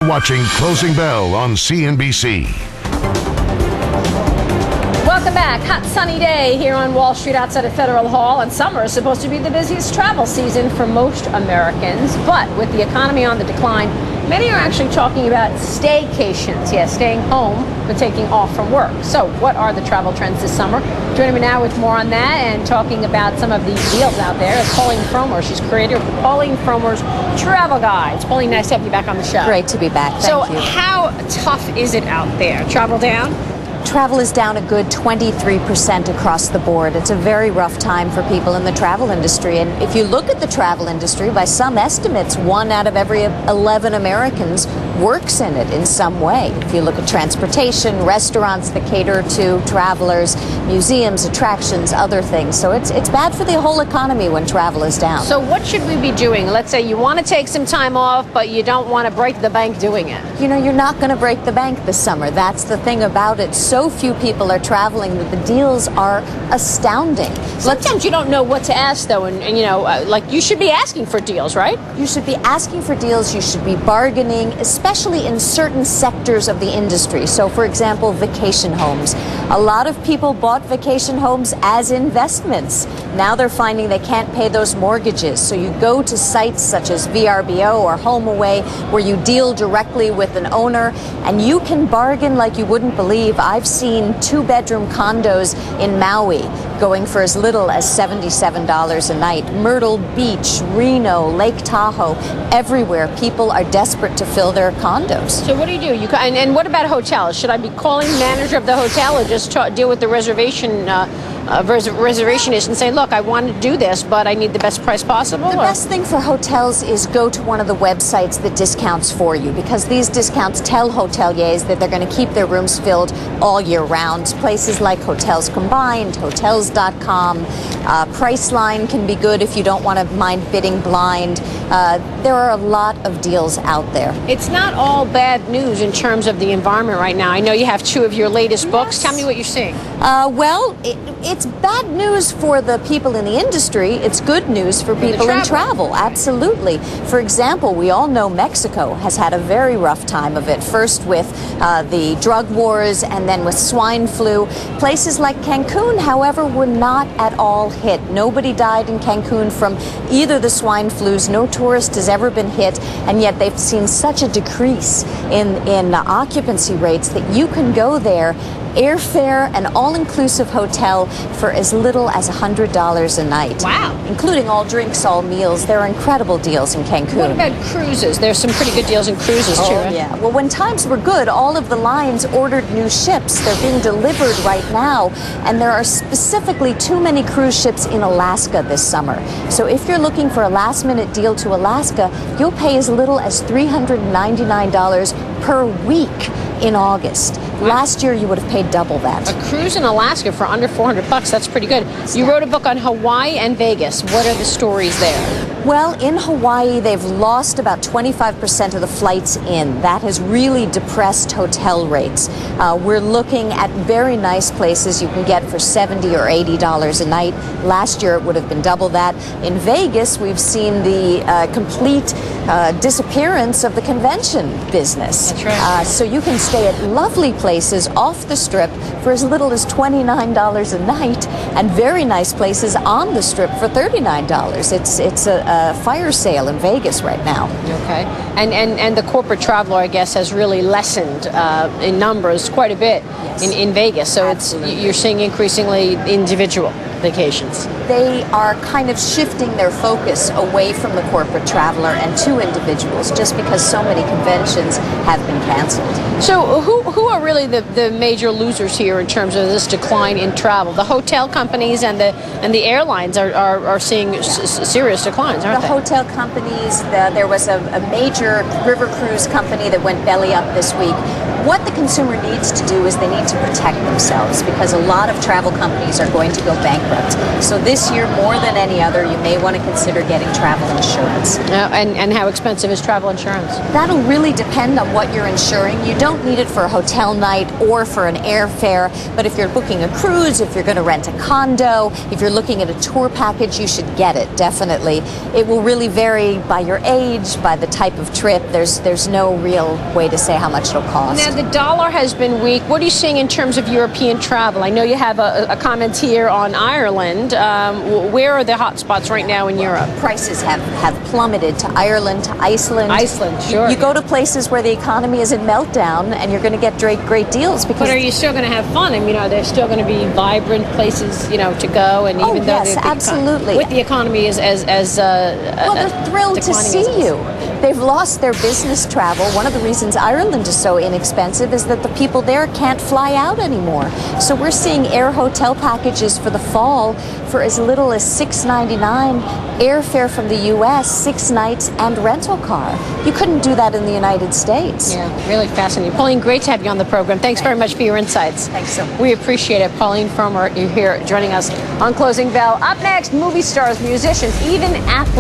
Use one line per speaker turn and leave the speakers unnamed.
Watching Closing Bell on CNBC.
Welcome back. Hot sunny day here on Wall Street outside of Federal Hall, and summer is supposed to be the busiest travel season for most Americans. But with the economy on the decline, many are actually talking about staycations. Yes, staying home but taking off from work. So what are the travel trends this summer? Joining me now with more on that and talking about some of the deals out there is Pauline Frommer. She's creator of the Pauline Frommer's Travel Guides. Pauline, nice to have you back on the show.
Great to be back. Thank you.
So how tough is it out there? Travel down?
Travel is down a good 23% across the board. It's a very rough time for people in the travel industry. And if you look at the travel industry, by some estimates, 1 out of every 11 Americans works in it in some way. If you look at transportation, restaurants that cater to travelers, museums, attractions, other things. So it's bad for the whole economy when travel is down.
So what should we be doing? Let's say you want to take some time off, but you don't want to break the bank doing it.
You know, you're not going to break the bank this summer. That's the thing about it. So few people are traveling that the deals are astounding.
Sometimes you don't know what to ask, though, and you know, like you should be asking for deals, right?
You should be asking for deals. You should be bargaining, especially in certain sectors of the industry. So, for example, vacation homes. A lot of people bought vacation homes as investments. Now they're finding they can't pay those mortgages. So you go to sites such as VRBO or HomeAway where you deal directly with an owner and you can bargain like you wouldn't believe. I've seen 2-bedroom condos in Maui going for as little as $77 a night. Myrtle Beach, Reno, Lake Tahoe, everywhere people are desperate to fill their condos.
So what do? And what about hotels? Should I be calling the manager of the hotel or just deal with the reservationist and say, look, I want to do this, but I need the best price possible?
The best thing for hotels is go to one of the websites that discounts for you, because these discounts tell hoteliers that they're going to keep their rooms filled all year round. Places like Hotels Combined, Hotels.com, Priceline can be good if you don't want to mind bidding blind. There are a lot of deals out there.
It's not all bad news in terms of the environment right now. I know you have 2 of your latest books. Tell me what you're seeing.
Well, it's bad news for the people in the industry. It's good news for people in travel. Absolutely. For example, we all know Mexico has had a very rough time of it. First with the drug wars and then with swine flu. Places like Cancun, however, were not at all hit. Nobody died in Cancun from either the swine flus. No tourist has ever been hit, and yet they've seen such a decrease in occupancy rates that you can go there, airfare, an all-inclusive hotel for as little as $100 a night.
Wow.
Including all drinks, all meals. There are incredible deals in Cancun.
What about cruises? There's some pretty good deals in cruises, too, right?
Yeah. Well, when times were good, all of the lines ordered new ships. They're being delivered right now, and there are specifically too many cruise ships in Alaska this summer. So if you're looking for a last-minute deal to Alaska, you'll pay as little as $399 per week in August. Last year, you would have paid double that.
A cruise in Alaska for under $400, that's pretty good. You wrote a book on Hawaii and Vegas. What are the stories there?
Well, in Hawaii, they've lost about 25% of the flights in. That has really depressed hotel rates. We're looking at very nice places you can get for $70 or $80 a night. Last year, it would have been double that. In Vegas, we've seen the complete disappearance of the convention business.
That's right.
So you can stay at lovely places off the Strip for as little as $29 a night, and very nice places on the Strip for $39. It's a fire sale in Vegas right now.
Okay. And the corporate traveler, I guess, has really lessened in numbers quite a bit in Vegas. So you're seeing increasingly individual vacations.
They are kind of shifting their focus away from the corporate traveler and to individuals, just because so many conventions have been canceled.
So who are really the major losers here in terms of this decline in travel? The hotel companies and the airlines are seeing serious declines, aren't they?
The hotel companies, there was a major river cruise company that went belly up this week. What the consumer needs to do is they need to protect themselves because a lot of travel companies are going to go bankrupt. So this year, more than any other, you may want to consider getting travel insurance.
And how expensive is travel insurance?
That'll really depend on what you're insuring. You don't need it for a hotel night or for an airfare, but if you're booking a cruise, if you're going to rent a condo, if you're looking at a tour package, you should get it, definitely. It will really vary by your age, by the type of trip. There's no real way to say how much it'll cost.
Now, the dollar has been weak. What are you seeing in terms of European travel? I know you have a comment here on Ireland. Where are the hot spots right now in Europe?
Prices have plummeted to Ireland, to Iceland.
Iceland, sure.
You go to places where the economy is in meltdown and you're going to get great deals. Because
but are you still going to have fun? I mean, are there still going to be vibrant places, to go? And even though
yes, absolutely.
With the economy
well, they're thrilled to see you. They've lost their business travel. One of the reasons Ireland is so inexpensive is that the people there can't fly out anymore. So we're seeing air hotel packages for the fall for as little as $6.99, airfare from the U.S., 6 nights, and rental car. You couldn't do that in the United States.
Yeah, really fascinating. Pauline, great to have you on the program. Thanks very much for your insights.
Thanks so much.
We appreciate it. Pauline Frommer, you're here joining us on Closing Bell. Up next, movie stars, musicians, even athletes.